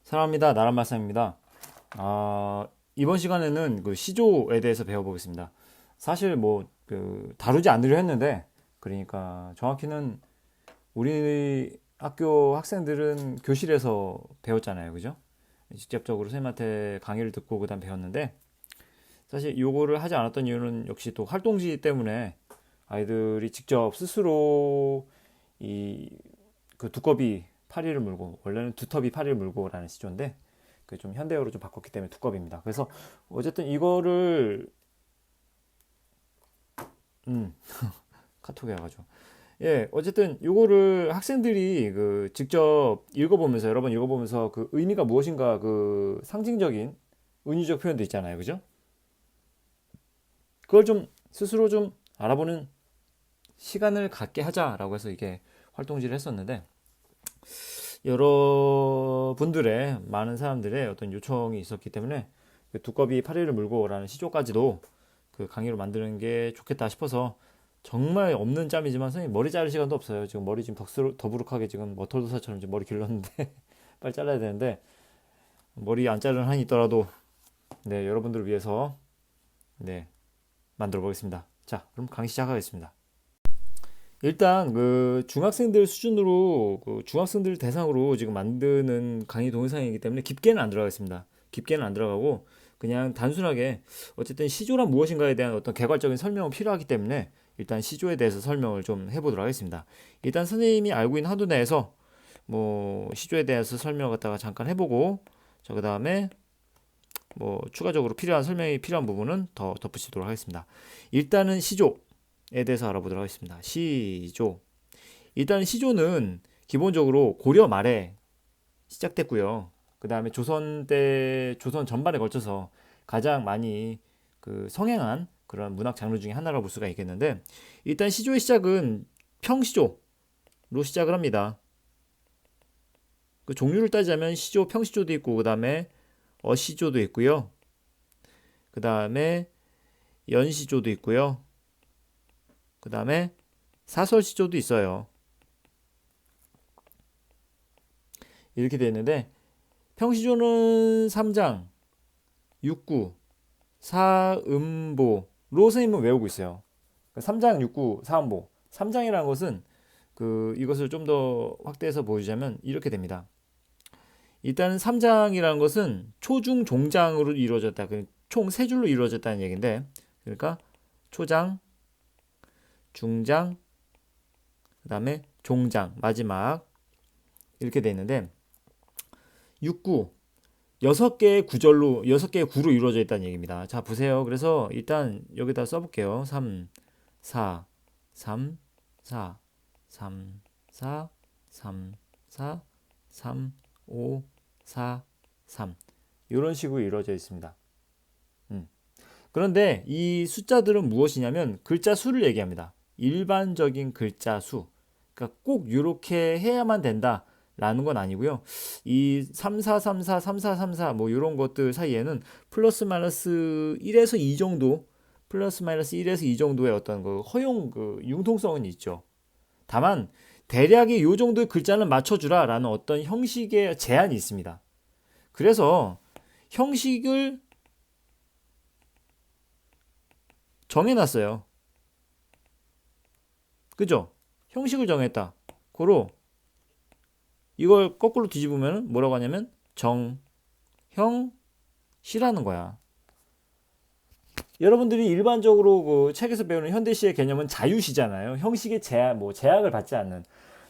사랑합니다. 나란말씀입니다. 이번 시간에는 그 시조에 대해서 배워보겠습니다. 사실 다루지 않으려 했는데, 그러니까 정확히는 우리 학교 학생들은 교실에서 배웠잖아요. 그죠? 직접적으로 선생님한테 강의를 듣고 그다음 배웠는데, 사실 요거를 하지 않았던 이유는 역시 또 활동지 때문에 아이들이 직접 스스로 이 그 두꺼비 파리를 물고, 원래는 두터비 파리를 물고라는 시조인데 그 좀 현대어로 좀 바꿨기 때문에 두꺼비입니다. 그래서 어쨌든 이거를 음 카톡에 와가지고, 예, 어쨌든 이거를 학생들이 그 직접 읽어보면서, 여러 번 읽어보면서 그 의미가 무엇인가, 그 상징적인 은유적 표현도 있잖아요. 그죠? 그걸 좀 스스로 좀 알아보는 시간을 갖게 하자라고 해서 이게 활동지를 했었는데, 여러분들의, 많은 사람들의 어떤 요청이 있었기 때문에 그 두꺼비 파리를 물고라는 시조까지도 그 강의로 만드는 게 좋겠다 싶어서, 정말 없는 짬이지만 선생님 머리 자를 시간도 없어요. 지금 머리 지금 더부룩하게 지금 머털도사처럼 지금 머리 길렀는데 빨리 잘라야 되는데, 머리 안 자르는 한이 있더라도 네, 여러분들을 위해서 네, 만들어 보겠습니다. 자, 그럼 강의 시작하겠습니다. 일단 그 중학생들 수준으로, 그 중학생들 대상으로 지금 만드는 강의 동영상이기 때문에 깊게는 안 들어가겠습니다. 깊게는 안 들어가고 그냥 단순하게, 어쨌든 시조란 무엇인가에 대한 어떤 개괄적인 설명은 필요하기 때문에 일단 시조에 대해서 설명을 좀 해보도록 하겠습니다. 일단 선생님이 알고 있는 한도 내에서 시조에 대해서 설명을 갖다가 잠깐 해보고, 그 다음에 추가적으로 필요한 설명이 필요한 부분은 더 덧붙이도록 하겠습니다. 일단은 시조에 대해서 알아보도록 하겠습니다. 시조. 일단 시조는 기본적으로 고려 말에 시작됐고요. 그 다음에 조선 때, 조선 전반에 걸쳐서 가장 많이 그 성행한 그런 문학 장르 중에 하나라고 볼 수가 있겠는데, 일단 시조의 시작은 평시조로 시작을 합니다. 그 종류를 따지자면 시조, 평시조도 있고, 그 다음에 어시조도 있고요. 그 다음에 연시조도 있고요. 그 다음에 사설시조도 있어요. 이렇게 되어 있는데, 평시조는 3장, 6구, 사음보로 선생님은 외우고 있어요. 3장, 6구, 사음보. 3장이라는 것은 이것을 좀 더 확대해서 보여주자면 이렇게 됩니다. 일단 3장이라는 것은 초중 종장으로 이루어졌다. 총 3줄로 이루어졌다는 얘기인데, 그러니까 초장, 중장, 그 다음에 종장, 마지막, 이렇게 돼 있는데, 6구, 6개의 구절로, 6개의 구로 이루어져 있다는 얘기입니다. 자, 보세요. 그래서 일단 여기다 써볼게요. 3, 4, 3, 4, 3, 4, 3, 4, 3, 5, 4, 3. 이런 식으로 이루어져 있습니다. 그런데 이 숫자들은 무엇이냐면 글자 수를 얘기합니다. 일반적인 글자 수. 그러니까 꼭 이렇게 해야만 된다 라는 건 아니고요. 이 3434, 3434 이런 것들 사이에는 플러스 마이너스 1에서 2 정도, 플러스 마이너스 1에서 2 정도의 어떤 그 허용, 그 융통성은 있죠. 다만 대략의 요 정도의 글자는 맞춰주라 라는 어떤 형식의 제한이 있습니다. 그래서 형식을 정해놨어요. 그죠? 형식을 정했다. 고로 이걸 거꾸로 뒤집으면 뭐라고 하냐면 정형시라는 거야. 여러분들이 일반적으로 그 책에서 배우는 현대시의 개념은 자유시잖아요. 형식의 제약을 받지 않는,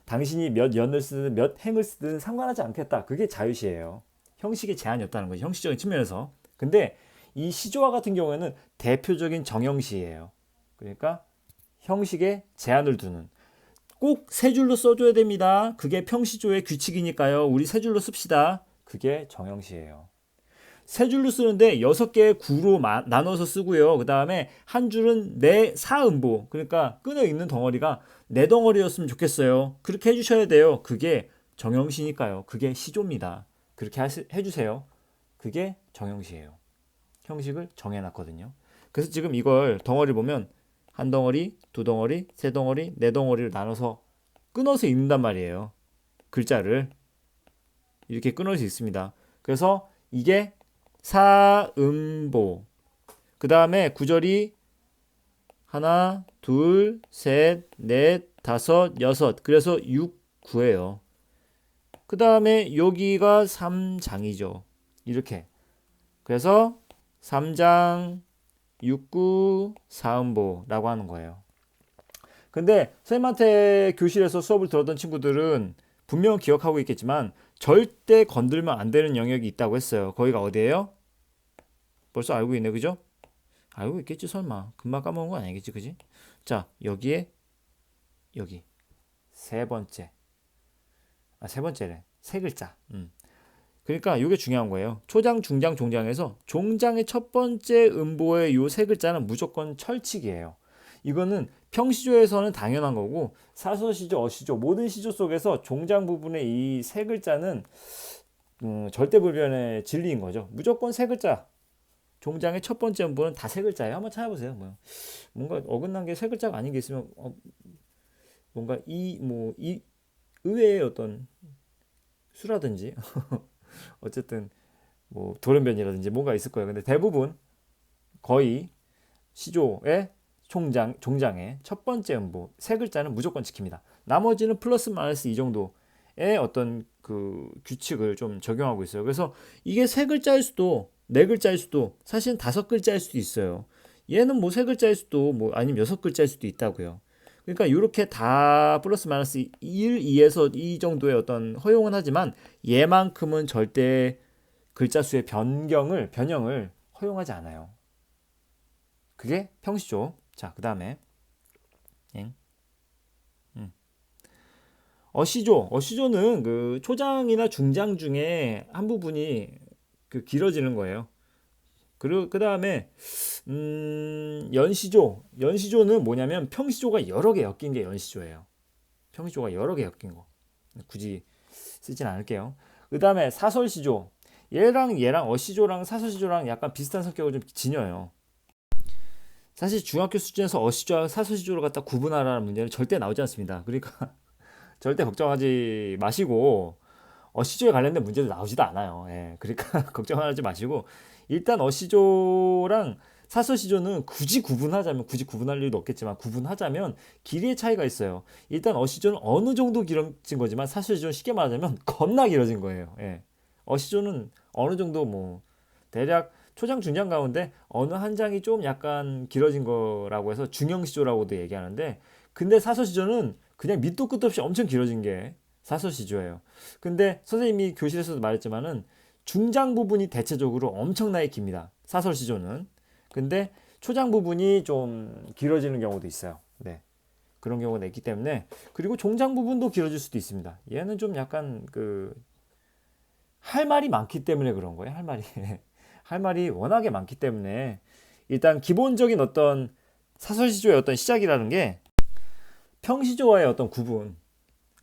당신이 몇 연을 쓰든 몇 행을 쓰든 상관하지 않겠다. 그게 자유시예요. 형식의 제한이 없다는 거죠. 형식적인 측면에서. 근데 이 시조와 같은 경우에는 대표적인 정형시예요. 그러니까 형식에 제한을 두는, 꼭 세 줄로 써줘야 됩니다. 그게 평시조의 규칙이니까요. 우리 세 줄로 씁시다. 그게 정형시예요. 세 줄로 쓰는데 6개의 구로 나눠서 쓰고요. 그 다음에 한 줄은 네 사음보, 그러니까 끊어 있는 덩어리가 네 덩어리였으면 좋겠어요. 그렇게 해주셔야 돼요. 그게 정형시니까요. 그게 시조입니다. 그렇게 해주세요. 그게 정형시예요. 형식을 정해놨거든요. 그래서 지금 이걸 덩어리 보면 한 덩어리, 두 덩어리, 세 덩어리, 네 덩어리를 나눠서 끊어서 읽는단 말이에요. 글자를 이렇게 끊어서 읽습니다. 그래서 이게 사음보. 그 다음에 구절이 하나, 둘, 셋, 넷, 다섯, 여섯. 그래서 6, 9예요. 그 다음에 여기가 3장이죠. 이렇게. 그래서 3장, 6구, 사음보라고 하는 거예요. 근데 선생님한테 교실에서 수업을 들었던 친구들은 분명 기억하고 있겠지만 절대 건들면 안 되는 영역이 있다고 했어요. 거기가 어디예요? 벌써 알고 있네, 그죠? 알고 있겠지, 설마. 금방 까먹은 건 아니겠지, 그지? 자, 여기에 여기 세 번째. 세 번째래. 세 글자. 그러니까 이게 중요한 거예요. 초장, 중장, 종장에서 종장의 첫 번째 음보의 요 세 글자는 무조건 철칙이에요. 이거는 평시조에서는 당연한 거고 사서시조, 어시조 모든 시조 속에서 종장 부분의 이 세 글자는 절대불변의 진리인 거죠. 무조건 세 글자. 종장의 첫 번째 음보는 다 세 글자예요. 한번 찾아보세요. 뭔가 어긋난 게 세 글자가 아닌 게 있으면 뭔가 이 의외의 어떤 수라든지 어쨌든 뭐 돌연변이라든지 뭔가 있을 거예요. 근데 대부분 거의 시조의 종장의 첫 번째 음보 세 글자는 무조건 지킵니다. 나머지는 플러스 마이너스 이 정도의 어떤 그 규칙을 좀 적용하고 있어요. 그래서 이게 세 글자일 수도 네 글자일 수도 사실은 다섯 글자일 수도 있어요. 얘는 뭐 세 글자일 수도 뭐 아니면 여섯 글자일 수도 있다고요. 그러니까 이렇게 다 플러스 마이너스 1, 2에서 이 정도의 어떤 허용은 하지만 얘만큼은 절대 글자 수의 변형을 허용하지 않아요. 그게 평시조. 자, 그 다음에 어시조는 그 초장이나 중장 중에 한 부분이 그 길어지는 거예요. 그리고 그 다음에 연시조는 뭐냐면 평시조가 여러 개 엮인 게 연시조예요. 평시조가 여러 개 엮인 거. 굳이 쓰진 않을게요. 그 다음에 사설시조. 얘랑 어시조랑 사설시조랑 약간 비슷한 성격을 좀 지녀요. 사실 중학교 수준에서 어시조와 사설시조를 갖다 구분하라는 문제는 절대 나오지 않습니다. 그러니까 절대 걱정하지 마시고 어시조에 관련된 문제도 나오지도 않아요. 예, 그러니까 걱정하지 마시고 일단 어시조랑 사서시조는 굳이 구분할 일도 없겠지만 구분하자면 길이의 차이가 있어요. 일단 어시조는 어느 정도 길어진 거지만 사서시조는 쉽게 말하자면 겁나 길어진 거예요. 예. 어시조는 어느 정도 뭐 대략 초장 중장 가운데 어느 한 장이 좀 약간 길어진 거라고 해서 중형시조라고도 얘기하는데 근데 사서시조는 그냥 밑도 끝도 없이 엄청 길어진 게 사서시조예요. 근데 선생님이 교실에서도 말했지만은 중장 부분이 대체적으로 엄청나게 깁니다. 사설시조는. 근데 초장 부분이 좀 길어지는 경우도 있어요. 네. 그런 경우가 있기 때문에 그리고 종장 부분도 길어질 수도 있습니다. 얘는 좀 약간 할 말이 많기 때문에 그런 거예요. 할 말이 할 말이 워낙에 많기 때문에 일단 기본적인 어떤 사설시조의 어떤 시작이라는 게 평시조와의 어떤 구분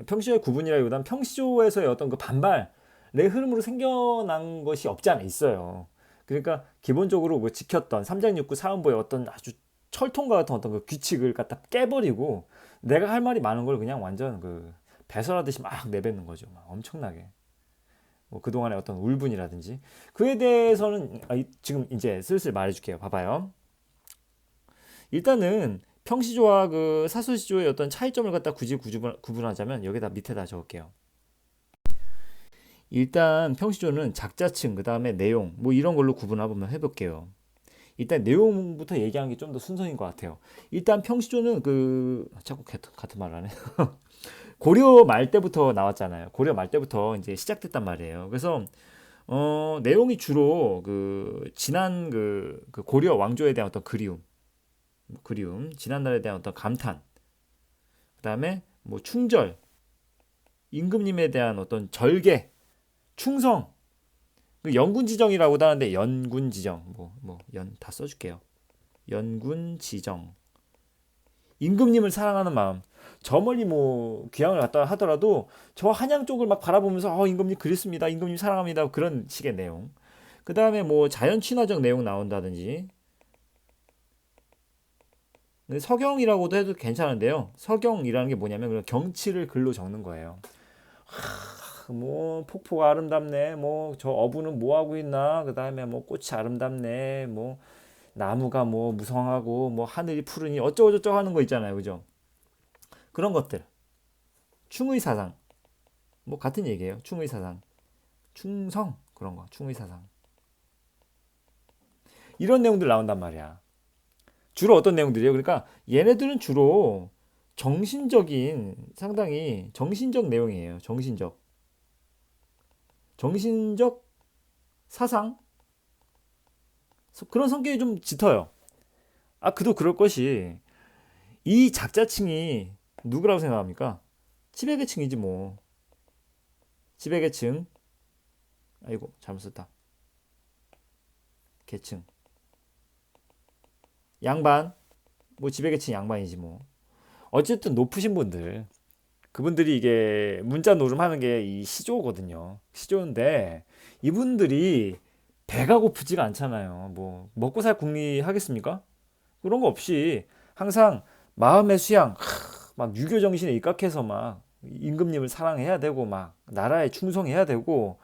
평시조의 구분이라기보다는 평시조에서의 어떤 그 반발의 흐름으로 생겨난 것이 없지 않아 있어요. 그러니까 기본적으로 뭐 지켰던 삼장육구 사음보의 어떤 아주 철통과 같은 어떤 그 규칙을 갖다 깨버리고 내가 할 말이 많은 걸 그냥 완전 배설하듯이 막 내뱉는 거죠. 막 엄청나게. 뭐 그동안의 어떤 울분이라든지 그에 대해서는 지금 이제 슬슬 말해줄게요. 봐봐요. 일단은 평시조와 그 사소시조의 어떤 차이점을 갖다 굳이 구분하자면 여기다 밑에다 적을게요. 일단 평시조는 작자층 그 다음에 내용 뭐 이런 걸로 구분해보면 해볼게요. 일단 내용부터 얘기하는 게 좀 더 순서인 것 같아요. 일단 평시조는 자꾸 같은 말 하네. 고려 말 때부터 나왔잖아요. 고려 말 때부터 이제 시작됐단 말이에요. 그래서 내용이 주로 지난 고려 왕조에 대한 어떤 그리움, 지난날에 대한 어떤 감탄, 그 다음에 뭐 충절, 임금님에 대한 어떤 절개, 충성, 연군지정이라고도 하는데 연군지정, 연 다 써줄게요. 연군지정, 임금님을 사랑하는 마음. 저 멀리 뭐 귀향을 갔다 하더라도 저 한양 쪽을 막 바라보면서 임금님 그립습니다. 임금님 사랑합니다. 그런 식의 내용. 그 다음에 뭐 자연 친화적 내용 나온다든지. 서경이라고도 해도 괜찮은데요. 서경이라는 게 뭐냐면 그냥 경치를 글로 적는 거예요. 뭐 폭포가 아름답네. 뭐 저 어부는 뭐 하고 있나? 그다음에 뭐 꽃이 아름답네. 뭐 나무가 뭐 무성하고 뭐 하늘이 푸르니 어쩌고저쩌고 하는 거 있잖아요. 그죠? 그런 것들. 충의사상. 뭐 같은 얘기예요. 충의사상. 충성 그런 거. 충의사상. 이런 내용들 나온단 말이야. 주로 어떤 내용들이에요? 그러니까 얘네들은 주로 정신적인 상당히 정신적 내용이에요. 정신적 사상 그런 성격이 좀 짙어요. 아 그도 그럴 것이 이 작자층이 누구라고 생각합니까? 지배계층이지 뭐. 지배계층. 아이고 잘못 썼다. 계층. 양반. 뭐 지배계층 양반이지 뭐. 어쨌든 높으신 분들. 그분들이 이게 문자 노름하는 게 이 시조거든요. 시조인데 이분들이 배가 고프지가 않잖아요. 뭐 먹고 살 궁리 하겠습니까? 그런 거 없이 항상 마음의 수양, 막 유교 정신에 입각해서 막 임금님을 사랑해야 되고 막 나라에 충성해야 되고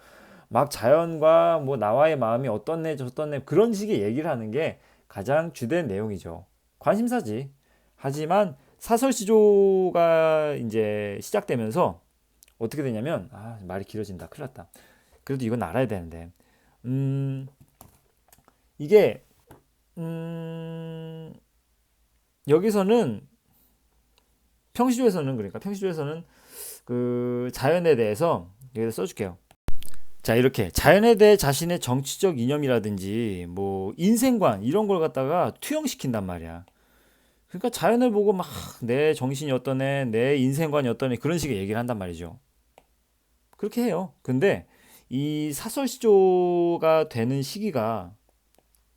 막 자연과 뭐 나와의 마음이 어떻네 저떻네 그런 식의 얘기를 하는 게 가장 주된 내용이죠. 관심사지. 하지만 사설시조가 이제 시작되면서 어떻게 되냐면 말이 길어진다. 큰일 났다. 그래도 이건 알아야 되는데 이게 음, 여기서는 평시조에서는 그 자연에 대해서 여기다 써줄게요. 자 이렇게 자연에 대해 자신의 정치적 이념이라든지 뭐 인생관 이런 걸 갖다가 투영시킨단 말이야. 그러니까 자연을 보고 막 내 정신이 어떠네, 내 인생관이 어떠네 그런 식의 얘기를 한단 말이죠. 그렇게 해요. 근데 이 사설시조가 되는 시기가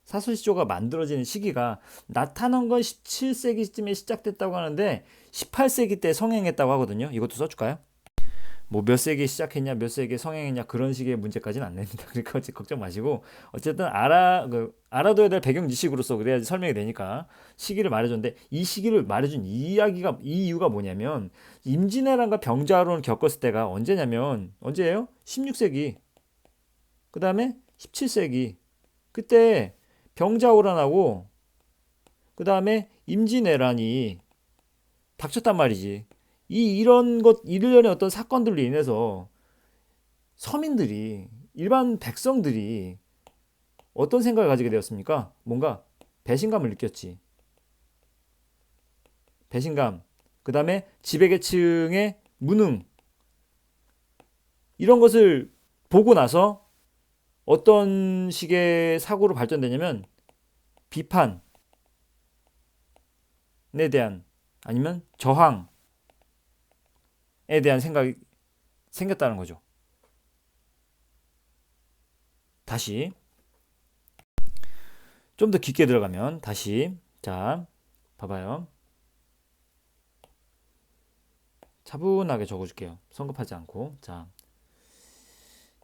사설시조가 만들어지는 시기가 나타난 건 17세기쯤에 시작됐다고 하는데 18세기 때 성행했다고 하거든요. 이것도 써줄까요? 뭐 몇 세기에 시작했냐, 몇 세기에 성행했냐 그런 식의 문제까지는 안 냅니다. 그러니까 걱정 마시고 어쨌든 알아둬야 될 배경 지식으로서 그래야지 설명이 되니까 시기를 말해줬는데 이 시기를 말해준 이 이유가 뭐냐면 임진왜란과 병자호란을 겪었을 때가 언제냐면 언제예요? 16세기. 그 다음에 17세기. 그때 병자호란하고 그 다음에 임진왜란이 닥쳤단 말이지. 이런 어떤 사건들로 인해서 서민들이 일반 백성들이 어떤 생각을 가지게 되었습니까? 뭔가 배신감을 느꼈지. 배신감. 그 다음에 지배계층의 무능. 이런 것을 보고 나서 어떤 식의 사고로 발전되냐면 비판에 대한 아니면 저항에 대한 생각이 생겼다는 거죠. 다시 좀 더 깊게 들어가면 다시 자 봐봐요. 차분하게 적어줄게요. 성급하지 않고 자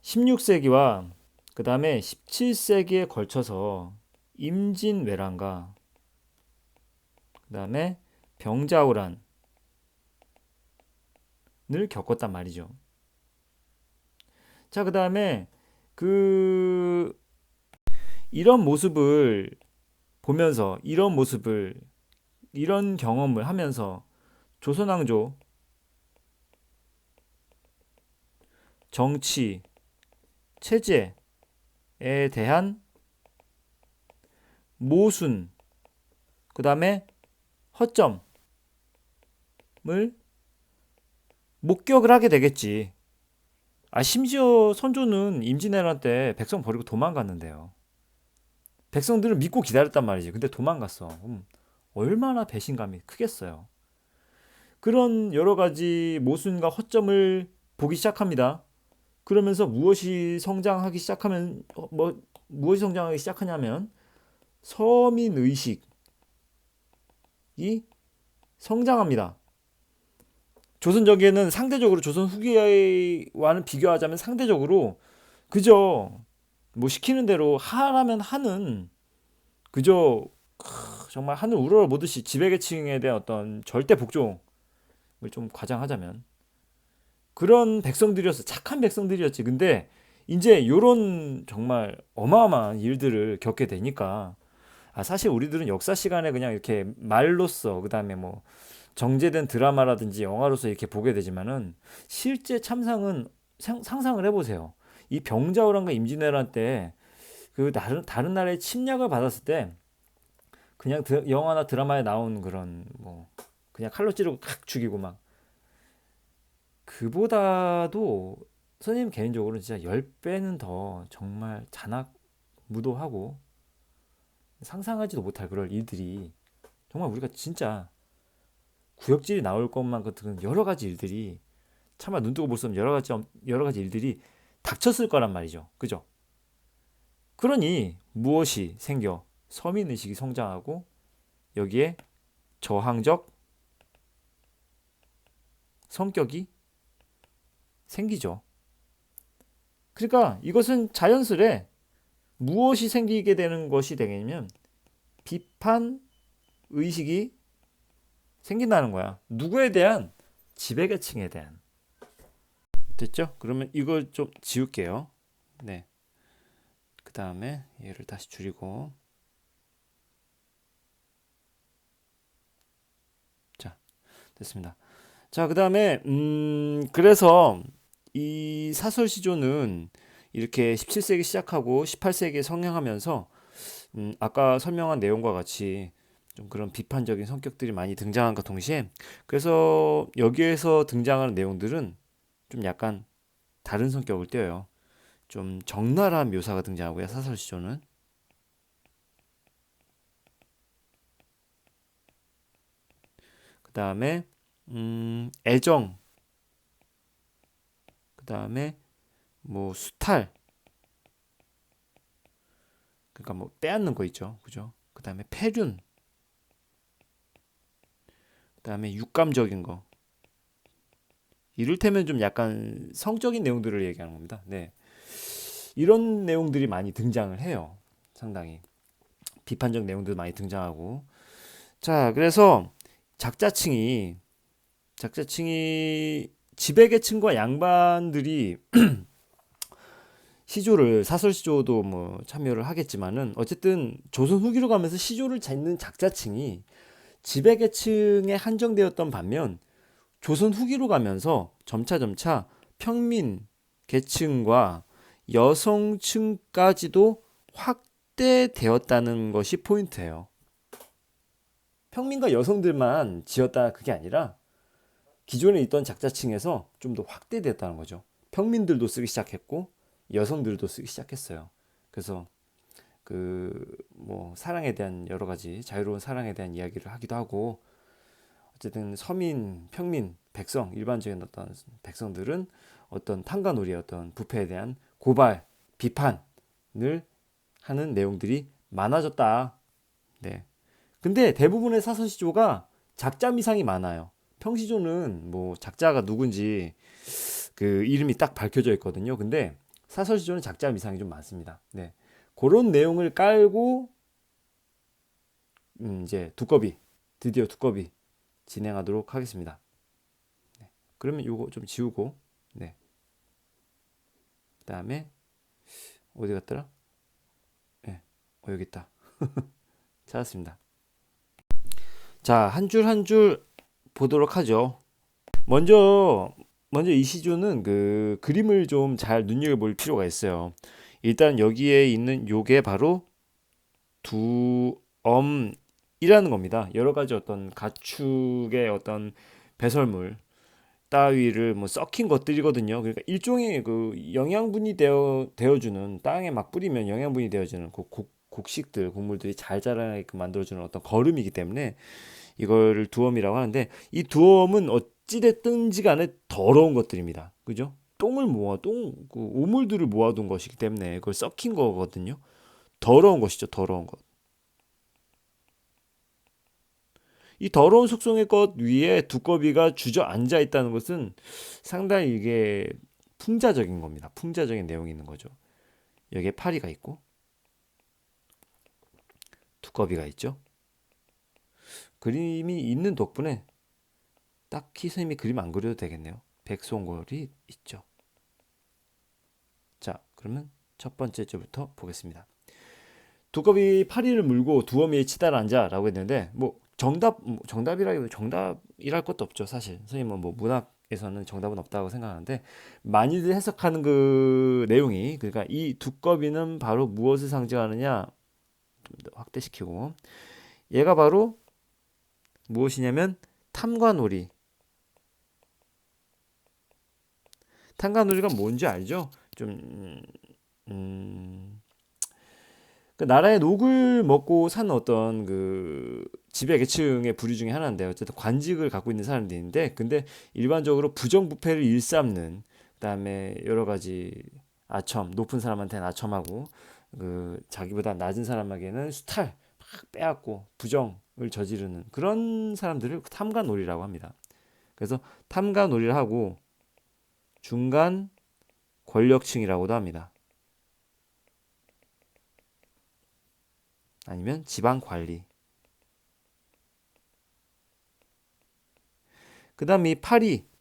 16세기와 그 다음에 17세기에 걸쳐서 임진왜란과 그 다음에 병자호란을 겪었단 말이죠. 자, 그 다음에 그 이런 모습을 보면서 이런 경험을 하면서 조선왕조 정치 체제에 대한 모순 그 다음에 허점을 목격을 하게 되겠지. 심지어 선조는 임진왜란 때 백성 버리고 도망갔는데요. 백성들은 믿고 기다렸단 말이지. 근데 도망갔어. 얼마나 배신감이 크겠어요. 그런 여러 가지 모순과 허점을 보기 시작합니다. 그러면서 무엇이 성장하기 시작하냐면 서민 의식이 성장합니다. 조선적에는 상대적으로 조선 후기와는 비교하자면 상대적으로 그저 뭐 시키는 대로 하라면 하는 그저 정말 하늘 우러러 보듯이 지배계층에 대한 어떤 절대 복종을 좀 과장하자면 그런 백성들이었어. 착한 백성들이었지. 근데 이제 요런 정말 어마어마한 일들을 겪게 되니까 사실 우리들은 역사 시간에 그냥 이렇게 말로써 그다음에 뭐 정제된 드라마라든지 영화로서 이렇게 보게 되지만은 실제 참상은 상상을 해보세요. 이 병자호란과 임진왜란 때 그 다른 나라의 침략을 받았을 때 그냥 영화나 드라마에 나온 그런 뭐 그냥 칼로 찌르고 칵 죽이고 막 그보다도 선생님 개인적으로 진짜 10배는 더 정말 잔악무도하고 상상하지도 못할 그럴 일들이 정말 우리가 진짜 구역질이 나올 것만 같은 여러 가지 일들이 차마 눈뜨고 볼 수 없는 여러 가지 일들이 닥쳤을 거란 말이죠. 그죠? 그러니 무엇이 생겨? 서민 의식이 성장하고 여기에 저항적 성격이 생기죠. 그러니까 이것은 자연스레 무엇이 생기게 되는 것이 되겠냐면 비판 의식이 생긴다는 거야. 누구에 대한? 지배계층에 대한. 됐죠? 그러면 이걸 좀 지울게요. 네. 그 다음에 얘를 다시 줄이고. 자, 됐습니다. 자, 그 다음에, 그래서 이 사설시조는 이렇게 17세기 시작하고 18세기에 성행하면서, 아까 설명한 내용과 같이 좀 그런 비판적인 성격들이 많이 등장한과 동시에, 그래서 여기에서 등장하는 내용들은 좀 약간 다른 성격을 띄어요. 좀 적나라한 묘사가 등장하고요, 사설시조는. 그 다음에, 애정, 그 다음에 뭐 수탈, 그러니까 뭐 빼앗는 거 있죠, 그죠? 그 다음에 폐륜, 그 다음에 육감적인 거. 이를테면 좀 약간 성적인 내용들을 얘기하는 겁니다. 네, 이런 내용들이 많이 등장을 해요. 상당히 비판적 내용들 많이 등장하고. 자, 그래서 작자층이 작자층이 지배계층과 양반들이 시조를 사설 시조도 뭐 참여를 하겠지만은 어쨌든 조선 후기로 가면서 시조를 찾는 작자층이 지배계층에 한정되었던 반면 조선 후기로 가면서 점차 평민 계층과 여성층까지도 확대되었다는 것이 포인트예요. 평민과 여성들만 지었다 그게 아니라 기존에 있던 작자층에서 좀 더 확대되었다는 거죠. 평민들도 쓰기 시작했고 여성들도 쓰기 시작했어요. 그래서 그 뭐 사랑에 대한 여러 가지 자유로운 사랑에 대한 이야기를 하기도 하고 어쨌든 서민, 평민, 백성 일반적인 어떤 백성들은 어떤 탕가놀이의 어떤 부패에 대한 고발, 비판을 하는 내용들이 많아졌다. 네. 근데 대부분의 사서시조가 작자 미상이 많아요. 평시조는 뭐 작자가 누군지 그 이름이 딱 밝혀져 있거든요. 근데 사설시조는 작자 미상이 좀 많습니다. 네. 그런 내용을 깔고 이제 드디어 두꺼비 진행하도록 하겠습니다. 네. 그러면 요거 좀 지우고 네. 그다음에 어디 갔더라? 네. 여기 있다. 찾았습니다. 자, 한 줄 한 줄 보도록 하죠. 먼저 이 시조는 그 그림을 좀 잘 눈여겨볼 필요가 있어요. 일단 여기에 있는 요게 바로 두엄이라는 겁니다. 여러 가지 어떤 가축의 어떤 배설물 따위를 뭐 썩힌 것들이거든요. 그러니까 일종의 그 영양분이 되어주는 땅에 막 뿌리면 영양분이 되어주는 그 곡식들, 곡물들이 잘 자라게끔 만들어주는 어떤 거름이기 때문에 이거를 두엄이라고 하는데 이 두엄은 어찌됐든지 간에 더러운 것들입니다. 그죠? 그 오물들을 모아둔 것이기 때문에 그걸 썩힌 거거든요. 더러운 것이죠, 더러운 것. 이 더러운 속성의 것 위에 두꺼비가 주저앉아 있다는 것은 상당히 이게 풍자적인 겁니다. 풍자적인 내용이 있는 거죠. 여기에 파리가 있고 두꺼비가 있죠. 그림이 있는 덕분에 딱히 선생님이 그림 안 그려도 되겠네요. 백송골이 있죠. 자, 그러면 첫 번째 줄부터 보겠습니다. 두꺼비 파리를 물고 두어미에 치달아 앉아라고 했는데 뭐 정답이라기보다 정답이랄 것도 없죠. 사실 선생님은 뭐 문학에서는 정답은 없다고 생각하는데 많이들 해석하는 그 내용이 그러니까 이 두꺼비는 바로 무엇을 상징하느냐 좀 더 확대시키고 얘가 바로 무엇이냐면 탐관오리. 탐관오리가 뭔지 알죠? 좀 그 나라의 녹을 먹고 사는 어떤 그 지배 계층의 부류 중에 하나인데 어쨌든 관직을 갖고 있는 사람들인데 근데 일반적으로 부정부패를 일삼는 그다음에 여러 가지 높은 사람한테는 아첨하고 그 자기보다 낮은 사람에게는 수탈 막 빼앗고 부정을 저지르는 그런 사람들을 탐관오리라고 합니다. 그래서 탐관오리를 하고 중간 권력층이라고도 합니다. 아니면 지방 관리. 그 다음에 이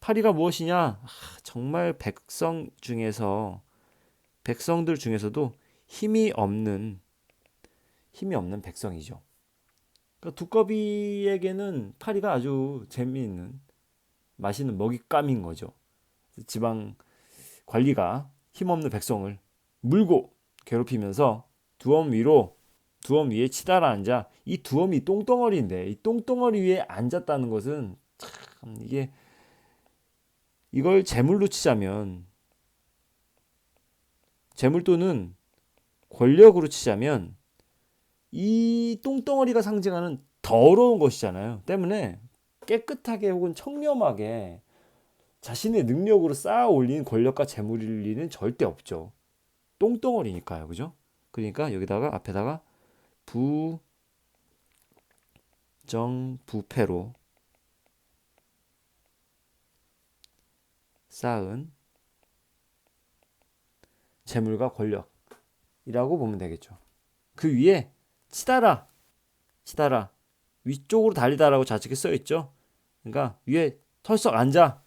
파리가 무엇이냐? 정말 백성들 중에서도 힘이 없는 백성이죠. 그러니까 두꺼비에게는 파리가 아주 재미있는, 맛있는 먹잇감인 거죠. 지방 관리가 힘없는 백성을 물고 괴롭히면서 두엄 위에 치달아 앉아. 이 두엄이 똥덩어리인데 이 똥덩어리 위에 앉았다는 것은 참 이걸 재물로 치자면 재물 또는 권력으로 치자면 이 똥덩어리가 상징하는 더러운 것이잖아요. 때문에 깨끗하게 혹은 청렴하게 자신의 능력으로 쌓아 올린 권력과 재물일 리는 절대 없죠. 똥덩어리니까요. 그죠? 그러니까 여기다가 앞에다가 부정부패로 쌓은 재물과 권력이라고 보면 되겠죠. 그 위에 치달아 위쪽으로 달리다라고 좌측에 써 있죠. 그러니까 위에 털썩 앉아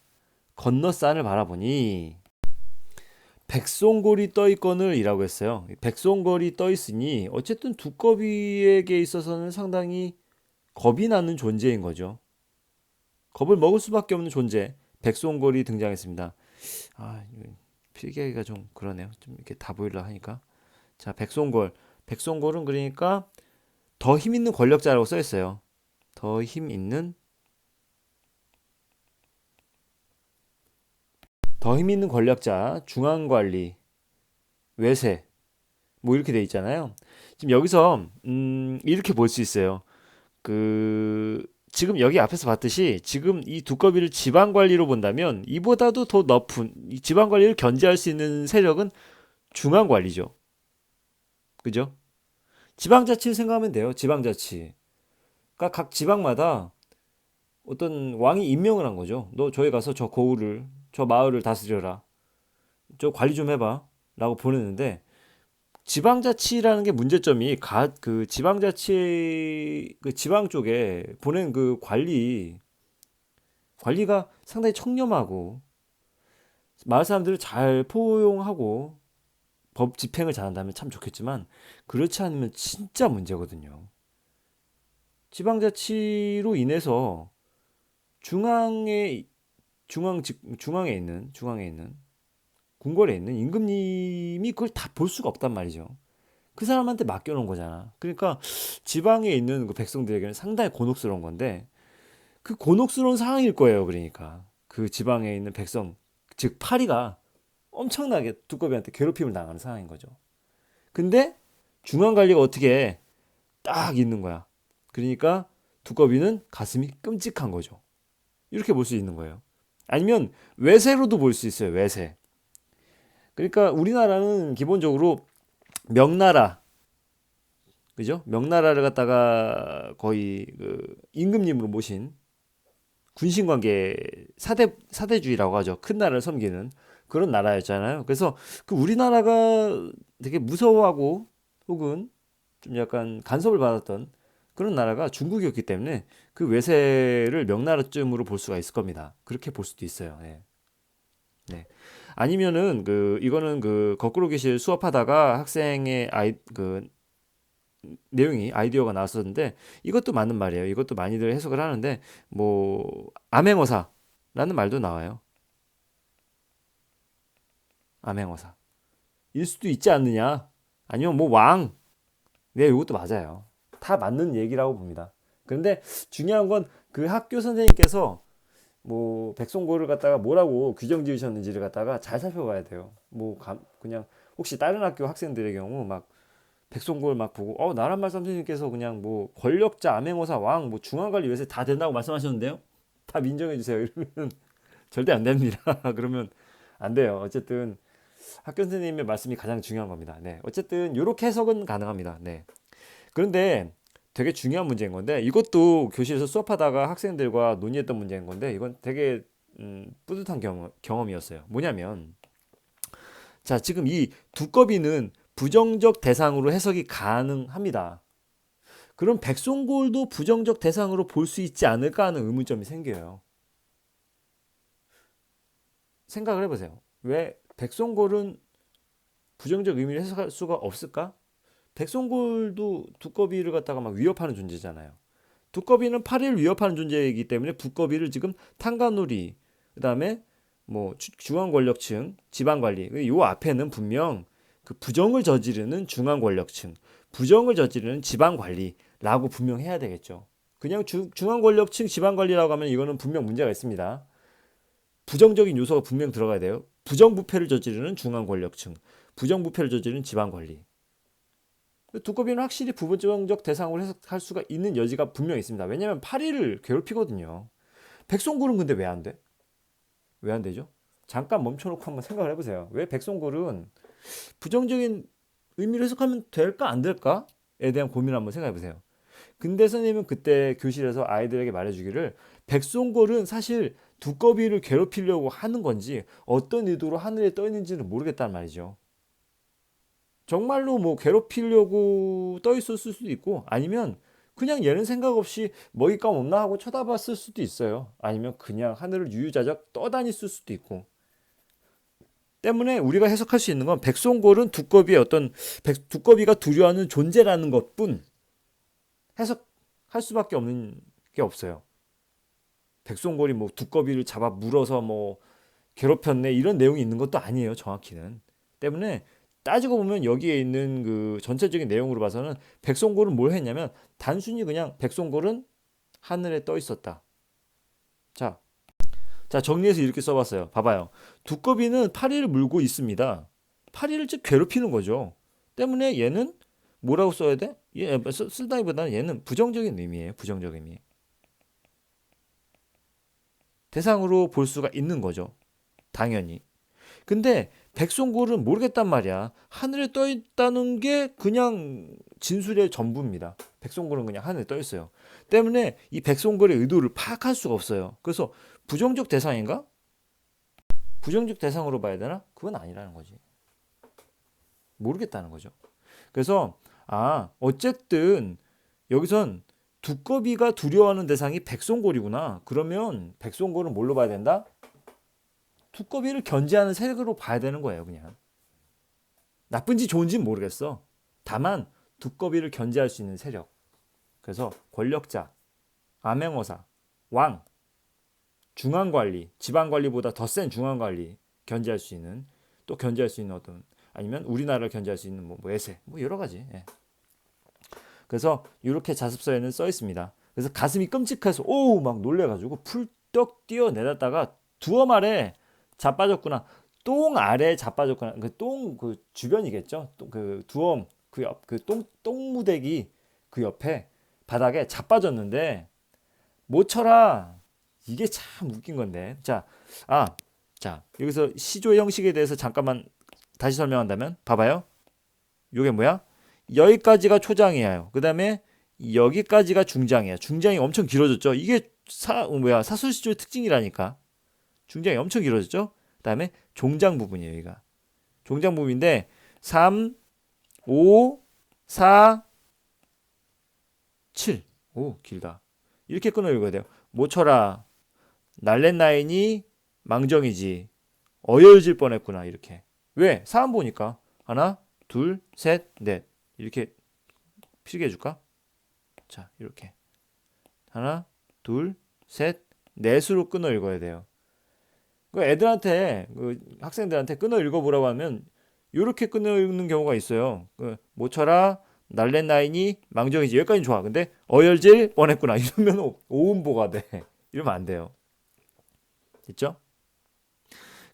건너산을 바라보니 백송골이 떠 있거늘 이라고 했어요. 백송골이 떠 있으니 어쨌든 두꺼비에게 있어서는 상당히 겁이 나는 존재인 거죠. 겁을 먹을 수밖에 없는 존재. 백송골이 등장했습니다. 필기하기가 좀 그러네요. 좀 이렇게 다 보이려 하니까. 자, 백송골은 그러니까 더 힘 있는 권력자라고 써 있어요. 더 힘 있는 권력자, 중앙관리, 외세, 뭐 이렇게 돼 있잖아요. 지금 여기서 이렇게 볼 수 있어요. 지금 여기 앞에서 봤듯이 지금 이 두꺼비를 지방관리로 본다면 이보다도 더 높은 이 지방관리를 견제할 수 있는 세력은 중앙관리죠. 그죠? 지방자치를 생각하면 돼요. 지방자치. 그러니까 각 지방마다 어떤 왕이 임명을 한 거죠. 너 저기 가서 저 마을을 다스려라. 저 관리 좀 해봐. 라고 보내는데 지방자치라는 게 문제점이 그 지방자치 그 지방 쪽에 보낸 그 관리가 상당히 청렴하고 마을 사람들을 잘 포용하고 법 집행을 잘한다면 참 좋겠지만 그렇지 않으면 진짜 문제거든요. 지방자치로 인해서 중앙에 있는 궁궐에 있는 임금님이 그걸 다 볼 수가 없단 말이죠. 그 사람한테 맡겨놓은 거잖아. 그러니까 지방에 있는 그 백성들에게는 상당히 곤혹스러운 건데 그 곤혹스러운 상황일 거예요. 그러니까 그 지방에 있는 백성, 즉 파리가 엄청나게 두꺼비한테 괴롭힘을 당하는 상황인 거죠. 근데 중앙 관리가 어떻게 딱 있는 거야. 그러니까 두꺼비는 가슴이 끔찍한 거죠. 이렇게 볼 수 있는 거예요. 아니면 외세로도 볼 수 있어요. 외세. 그러니까 우리나라는 기본적으로 명나라, 그죠? 명나라를 갖다가 거의 그 임금님으로 모신 군신관계 사대주의라고 하죠. 큰 나라를 섬기는 그런 나라였잖아요. 그래서 그 우리나라가 되게 무서워하고 혹은 좀 약간 간섭을 받았던 그런 나라가 중국이었기 때문에 그 외세를 명나라쯤으로 볼 수가 있을 겁니다. 그렇게 볼 수도 있어요. 예. 네. 아니면은 이거는 거꾸로 계실 수업하다가 학생의 내용이 아이디어가 나왔었는데 이것도 맞는 말이에요. 이것도 많이들 해석을 하는데 뭐 암행어사라는 말도 나와요. 암행어사. 일 수도 있지 않느냐? 아니면 뭐 왕. 네, 이것도 맞아요. 다 맞는 얘기라고 봅니다. 그런데 중요한 건 그 학교 선생님께서 뭐 백송고를 갖다가 뭐라고 규정 지으셨는지를 갖다가 잘 살펴봐야 돼요. 그냥 혹시 다른 학교 학생들의 경우 막 백송고를 막 보고 나란말 선생님께서 그냥 뭐 권력자, 암행어사, 왕, 뭐 중앙관리 요새 다 된다고 말씀하셨는데요. 다 민정해 주세요. 이러면 절대 안 됩니다. 그러면 안 돼요. 어쨌든 학교 선생님의 말씀이 가장 중요한 겁니다. 네. 어쨌든 이렇게 해석은 가능합니다. 네. 그런데 되게 중요한 문제인 건데 이것도 교실에서 수업하다가 학생들과 논의했던 문제인 건데 이건 되게 뿌듯한 경험이었어요. 뭐냐면 자, 지금 이 두꺼비는 부정적 대상으로 해석이 가능합니다. 그럼 백송골도 부정적 대상으로 볼 수 있지 않을까 하는 의문점이 생겨요. 생각을 해보세요. 왜 백송골은 부정적 의미를 해석할 수가 없을까? 백송골도 두꺼비를 갖다가 막 위협하는 존재잖아요. 두꺼비는 파리를 위협하는 존재이기 때문에 두꺼비를 지금 탄간놀이, 그다음에 뭐 중앙 권력층, 지방 관리, 요 앞에는 분명 그 부정을 저지르는 중앙 권력층, 부정을 저지르는 지방 관리라고 분명 해야 되겠죠. 그냥 중앙 권력층, 지방 관리라고 하면 이거는 분명 문제가 있습니다. 부정적인 요소가 분명 들어가야 돼요. 부정부패를 저지르는 중앙 권력층, 부정부패를 저지르는 지방 관리. 두꺼비는 확실히 부정적 대상으로 해석할 수가 있는 여지가 분명히 있습니다. 왜냐하면 파리를 괴롭히거든요. 백송굴은 근데 왜 안 돼? 왜 안 되죠? 잠깐 멈춰놓고 한번 생각을 해보세요. 왜 백송굴은 부정적인 의미를 해석하면 될까 안 될까에 대한 고민을 한번 생각해보세요. 근데 선생님은 그때 교실에서 아이들에게 말해주기를 백송골은 사실 두꺼비를 괴롭히려고 하는 건지 어떤 의도로 하늘에 떠 있는지는 모르겠다는 말이죠. 정말로 뭐 괴롭히려고 떠 있었을 수도 있고 아니면 그냥 얘는 생각 없이 먹잇감 없나 하고 쳐다봤을 수도 있어요. 아니면 그냥 하늘을 유유자적 떠다녔을 수도 있고. 때문에 우리가 해석할 수 있는 건 백송골은 두꺼비의 두꺼비가 두려워하는 존재라는 것뿐 해석할 수밖에 없는 게 없어요. 백송골이 뭐 두꺼비를 잡아 물어서 뭐 괴롭혔네 이런 내용이 있는 것도 아니에요. 정확히는. 때문에 따지고 보면 여기에 있는 그 전체적인 내용으로 봐서는 백송골은 뭘 했냐면 단순히 그냥 백송골은 하늘에 떠 있었다. 자, 자 정리해서 이렇게 써봤어요. 봐봐요. 두꺼비는 파리를 물고 있습니다. 파리를 즉 괴롭히는 거죠. 때문에 얘는 뭐라고 써야 돼? 쓸다기보다는 얘는 부정적인 의미예요. 부정적 의미. 대상으로 볼 수가 있는 거죠. 당연히. 근데 백송골은 모르겠단 말이야. 하늘에 떠 있다는 게 그냥 진술의 전부입니다. 백송골은 그냥 하늘에 떠 있어요. 때문에 이 백송골의 의도를 파악할 수가 없어요. 그래서 부정적 대상인가? 부정적 대상으로 봐야 되나? 그건 아니라는 거지. 모르겠다는 거죠. 그래서 어쨌든 여기선 두꺼비가 두려워하는 대상이 백송골이구나. 그러면 백송골은 뭘로 봐야 된다? 두꺼비를 견제하는 세력으로 봐야 되는 거예요, 그냥. 나쁜지 좋은지는 모르겠어. 다만 두꺼비를 견제할 수 있는 세력. 그래서 권력자, 암행어사, 왕, 중앙관리, 지방관리보다 더 센 중앙관리 견제할 수 있는 또 견제할 수 있는 어떤 아니면 우리나라를 견제할 수 있는 뭐 외세 뭐 여러 가지. 예. 그래서 이렇게 자습서에는 써 있습니다. 그래서 가슴이 끔찍해서 오 막 놀래가지고 풀떡 뛰어내렸다가 두엄 아래 자빠졌구나. 똥 아래 자빠졌구나. 그 주변이겠죠. 그 두엄 그 옆 그 똥무대기 그 옆에 바닥에 자빠졌는데 못 쳐라. 이게 참 웃긴 건데. 자 여기서 시조 형식에 대해서 잠깐만 다시 설명한다면 봐봐요. 이게 뭐야? 여기까지가 초장이에요. 그 다음에 여기까지가 중장이에요. 중장이 엄청 길어졌죠. 이게 사술시조의 특징이라니까. 중장이 엄청 길어졌죠. 그 다음에 종장 부분이에요. 여기가. 종장 부분인데 3, 5, 4, 7. 오 길다. 이렇게 끊어 읽어야 돼요. 못 쳐라. 날렛나인이 망정이지. 어여질 뻔했구나. 이렇게. 왜? 사람 보니까. 하나, 둘, 셋, 넷. 이렇게 필기 해줄까? 자, 이렇게. 하나, 둘, 셋, 넷으로 끊어 읽어야 돼요. 그 애들한테, 학생들한테 끊어 읽어보라고 하면 이렇게 끊어 읽는 경우가 있어요. 못 쳐라, 날랜 나이니, 망정이지. 여기까지는 좋아. 근데 어열질 뻔했구나. 이러면 오음보가 돼. 이러면 안 돼요. 됐죠?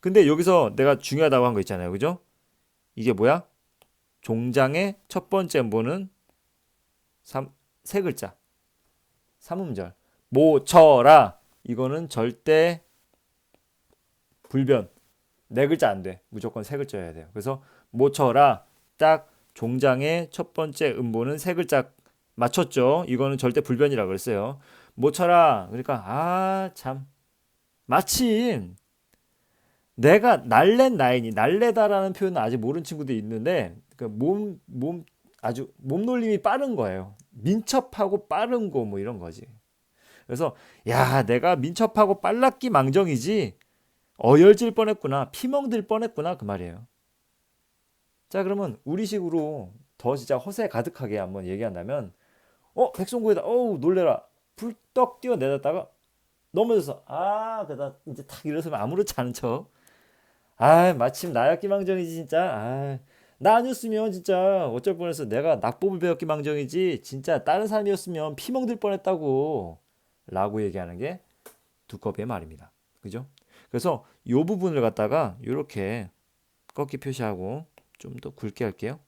근데 여기서 내가 중요하다고 한 거 있잖아요. 그죠? 이게 뭐야? 종장의 첫 번째 음보는 세 글자. 삼음절. 모쳐라. 이거는 절대 불변. 네 글자 안 돼. 무조건 세 글자여야 돼요. 그래서 모쳐라. 딱 종장의 첫 번째 음보는 세 글자 맞췄죠. 이거는 절대 불변이라고 그랬어요. 모쳐라. 그러니까 참. 마침 내가 날랜 나인이 날래다라는 표현은 아직 모르는 친구들이 있는데 아주 몸놀림이 빠른 거예요. 민첩하고 빠른 거 뭐 이런 거지. 그래서 야 내가 민첩하고 빨랐기 망정이지 어열질 뻔했구나 피멍들 뻔했구나 그 말이에요. 자 그러면 우리식으로 더 진짜 허세 가득하게 한번 얘기한다면 백송구에다 어우 놀래라 불떡 뛰어내렸다가 넘어져서 그다 이제 탁 일어서면 아무렇지 않은 척 마침 나였기 망정이지 진짜 나 아니었으면 진짜 어쩔 뻔해서 내가 낙법을 배웠기 망정이지 진짜 다른 사람이었으면 피멍들 뻔했다고 라고 얘기하는 게 두꺼비의 말입니다. 그죠? 그래서 이 부분을 갖다가 이렇게 꺾기 표시하고 좀 더 굵게 할게요.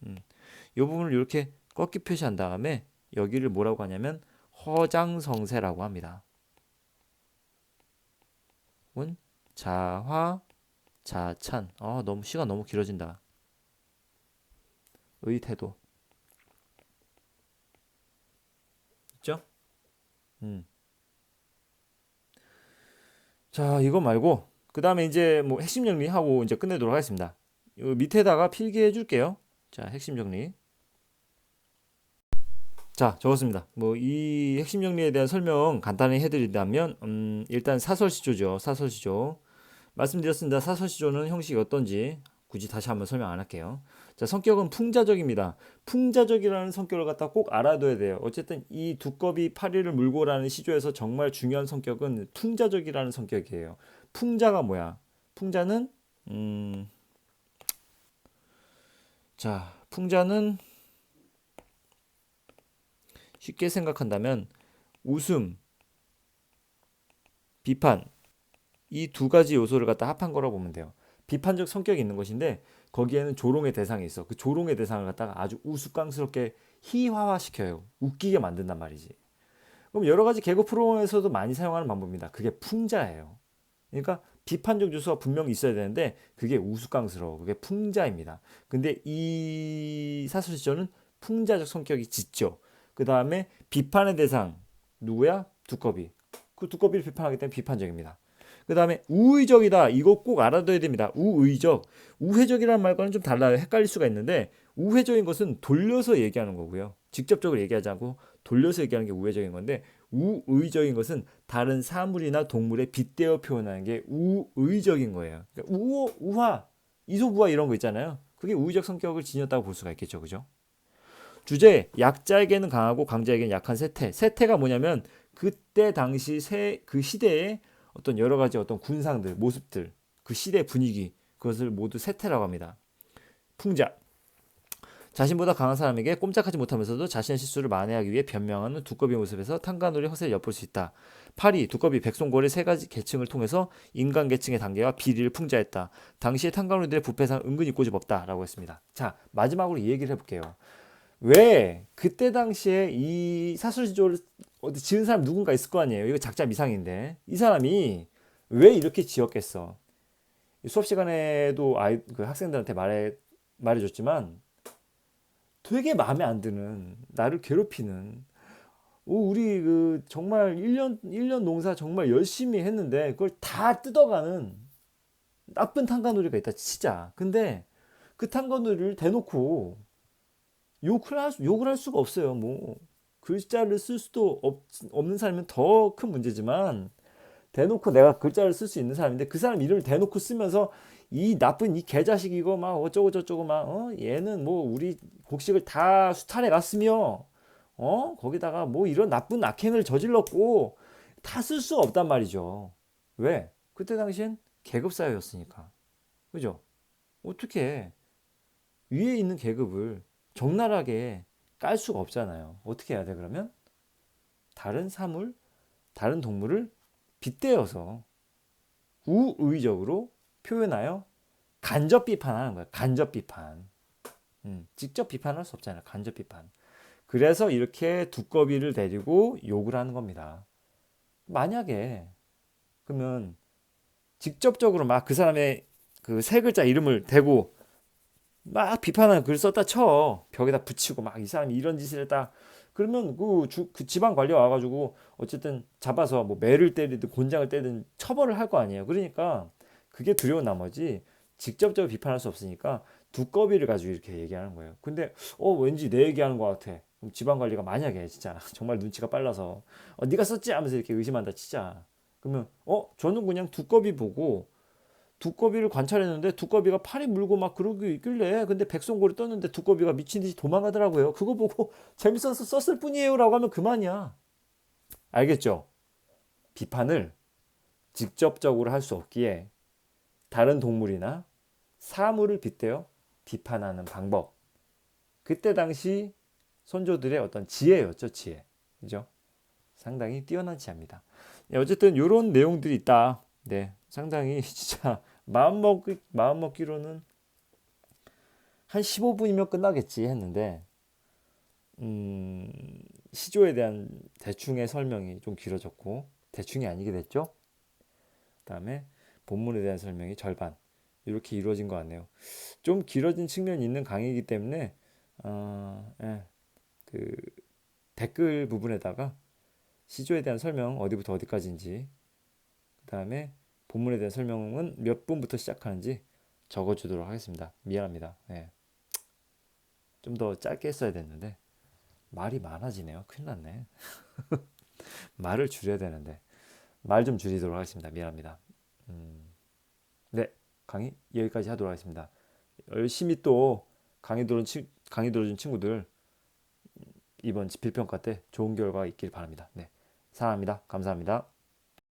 이 부분을 이렇게 꺾기 표시한 다음에 여기를 뭐라고 하냐면 허장성세라고 합니다. 자화 자찬. 너무 시간 너무 길어진다. 의태도. 있죠? 자, 이거 말고 그 다음에 이제 뭐 핵심 정리하고 이제 끝내도록 하겠습니다. 요 밑에다가 필기해 줄게요. 자, 핵심 정리. 자, 적었습니다. 뭐 이 핵심 정리에 대한 설명 간단히 해드린다면 일단 사설시조죠. 사설시조. 말씀드렸습니다. 사설시조는 형식이 어떤지 굳이 다시 한번 설명 안 할게요. 자, 성격은 풍자적입니다. 풍자적이라는 성격을 갖다 꼭 알아둬야 돼요. 어쨌든 이 두꺼비 파리를 물고라는 시조에서 정말 중요한 성격은 풍자적이라는 성격이에요. 풍자가 뭐야? 풍자는 풍자는 쉽게 생각한다면 웃음, 비판 이 두 가지 요소를 갖다 합한 거라고 보면 돼요. 비판적 성격이 있는 것인데 거기에는 조롱의 대상이 있어. 그 조롱의 대상을 갖다가 아주 우스꽝스럽게 희화화시켜요. 웃기게 만든단 말이지. 그럼 여러 가지 개그 프로그램에서도 많이 사용하는 방법입니다. 그게 풍자예요. 그러니까 비판적 요소가 분명히 있어야 되는데 그게 우스꽝스러워. 그게 풍자입니다. 근데 이 사설시조는 풍자적 성격이 짙죠. 그 다음에 비판의 대상 누구야? 두꺼비. 그 두꺼비를 비판하기 때문에 비판적입니다. 그 다음에 우의적이다. 이거 꼭 알아둬야 됩니다. 우의적. 우회적이라는 말과는 좀 달라요. 헷갈릴 수가 있는데 우회적인 것은 돌려서 얘기하는 거고요. 직접적으로 얘기하지 않고 돌려서 얘기하는 게 우회적인 건데 우의적인 것은 다른 사물이나 동물에 빗대어 표현하는 게 우의적인 거예요. 그러니까 우화, 이소부화 이런 거 있잖아요. 그게 우의적 성격을 지녔다고 볼 수가 있겠죠. 그죠? 주제, 약자에게는 강하고 강자에게는 약한 세태. 세태가 뭐냐면 그때 당시 그 시대의 어떤 여러 가지 어떤 군상들, 모습들, 그 시대 분위기, 그것을 모두 세태라고 합니다. 풍자. 자신보다 강한 사람에게 꼼짝하지 못하면서도 자신의 실수를 만회하기 위해 변명하는 두꺼비 모습에서 탕가놀이 허세를 엿볼 수 있다. 파리, 두꺼비, 백송고래 세 가지 계층을 통해서 인간 계층의 단계와 비리를 풍자했다. 당시의 탕가놀이들의 부패상 은근히 꼬집었다. 라고 했습니다. 자, 마지막으로 이 얘기를 해볼게요. 왜 그때 당시에 이 사설시조를 어디 지은 사람 누군가 있을 거 아니에요. 이거 작자 미상인데 이 사람이 왜 이렇게 지었겠어? 수업 시간에도 그 학생들한테 말해줬지만 되게 마음에 안 드는 나를 괴롭히는 우리 그 정말 1년 농사 정말 열심히 했는데 그걸 다 뜯어가는 나쁜 탕가놀이가 있다 치자. 근데 그 탕가놀이를 대놓고 욕을 할 수가 없어요. 뭐 글자를 쓸 수도 없는 사람은 더 큰 문제지만 대놓고 내가 글자를 쓸 수 있는 사람인데 그 사람 이름을 대놓고 쓰면서 이 나쁜 이 개자식 이거 막 어쩌고 저쩌고 막 얘는 뭐 우리 곡식을 다 수탈해 갔으며 거기다가 뭐 이런 나쁜 악행을 저질렀고 다 쓸 수 없단 말이죠. 왜? 그때 당시엔 계급 사회였으니까. 그죠? 어떻게 위에 있는 계급을 적나라하게 깔 수가 없잖아요. 어떻게 해야 돼 그러면? 다른 사물, 다른 동물을 빗대어서 우의적으로 표현하여 간접 비판하는 거예요. 간접 비판. 직접 비판할 수 없잖아요. 간접 비판. 그래서 이렇게 두꺼비를 데리고 욕을 하는 겁니다. 만약에 그러면 직접적으로 막 그 사람의 그 세 글자 이름을 대고 막 비판하는 글 썼다 쳐. 벽에다 붙이고 막 이 사람이 이런 짓을 했다. 그러면 그 지방 관리가 와가지고 어쨌든 잡아서 뭐 매를 때리든 곤장을 때리든 처벌을 할 거 아니에요. 그러니까 그게 두려운 나머지 직접적으로 비판할 수 없으니까 두꺼비를 가지고 이렇게 얘기하는 거예요. 근데 왠지 내 얘기하는 것 같아. 그럼 지방 관리가 만약에 진짜 정말 눈치가 빨라서 네가 썼지 하면서 이렇게 의심한다 치자. 그러면 저는 그냥 두꺼비 보고 두꺼비를 관찰했는데 두꺼비가 팔이 물고 막 그러고 있길래 근데 백송골이 떴는데 두꺼비가 미친 듯이 도망가더라고요. 그거 보고 재밌어서 썼을 뿐이에요라고 하면 그만이야. 알겠죠? 비판을 직접적으로 할 수 없기에 다른 동물이나 사물을 빗대어 비판하는 방법. 그때 당시 선조들의 어떤 지혜였죠, 지혜. 그죠? 상당히 뛰어난 지혜입니다. 네, 어쨌든 이런 내용들이 있다. 네, 상당히 진짜 마음 먹기로는 한 15분이면 끝나겠지 했는데 음, 시조에 대한 대충의 설명이 좀 길어졌고 대충이 아니게 됐죠. 그다음에 본문에 대한 설명이 절반 이렇게 이루어진 것 같네요. 좀 길어진 측면이 있는 강의이기 때문에 예, 그 댓글 부분에다가 시조에 대한 설명 어디부터 어디까지인지 그다음에 본문에 대한 설명은 몇 분부터 시작하는지 적어주도록 하겠습니다. 미안합니다. 네. 좀 더 짧게 했어야 됐는데 말이 많아지네요. 큰일 났네. 말을 줄여야 되는데 말 좀 줄이도록 하겠습니다. 미안합니다. 네, 강의 여기까지 하도록 하겠습니다. 열심히 또 강의 들어준 친구들 이번 지필평가 때 좋은 결과 있길 바랍니다. 네, 사랑합니다. 감사합니다.